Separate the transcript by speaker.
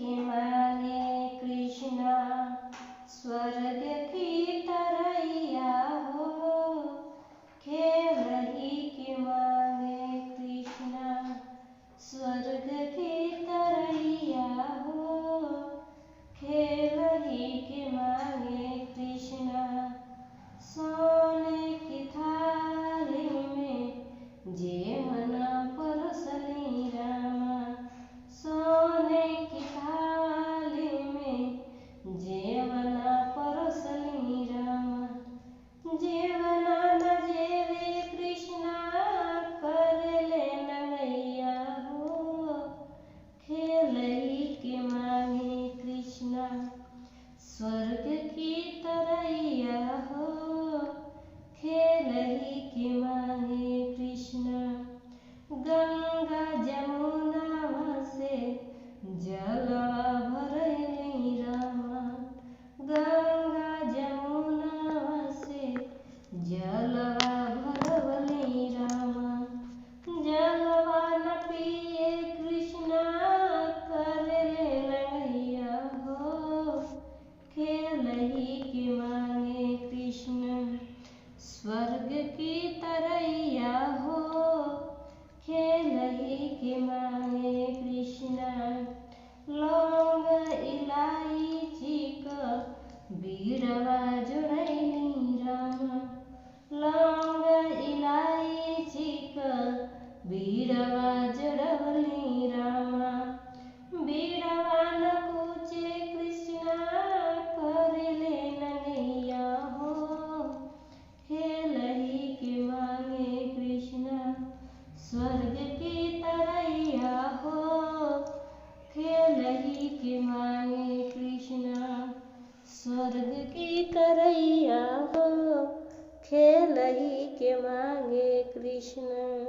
Speaker 1: के मांगे कृष्णा स्वर्ग की तरैया हो। खेलही के मांगे कृष्णा स्वर्ग की तरैया हो। खेलही के मांगे कृष्णा सोने की थाली में जेवन परोसनी रामा। सोने की थाली में जेवन परोसनी रामा। जेवना न जेवे कृष्णा करले नंगैया हो। खेलही के मांगे कृष्णा स्वर्ग की तरैया हो। खेलही के मांगे कृष्णा गंगा जमुना से जलवा भरली रामा। गंगा जमुना से जलवा भरवली रामा। जलवा न पिए कृष्णा करले नंगैया हो। खेलही के मांगे कृष्ण स्वर्ग की तरैया हो। खेलही के मांगे कृष्णा लौंग इलायची का बीड़वा जुड़ैली रामा। लौंग इलायची का बीड़वा जुड़वली रामा। बीड़वा न कूचे कृष्णा करले नंगैया हो। खेलही के मांगे कृष्णा स्वर्ग की तरैया हो। खेलही के मांगे कृष्णा स्वर्ग की तरैया हो। खेलही के मांगे कृष्णा।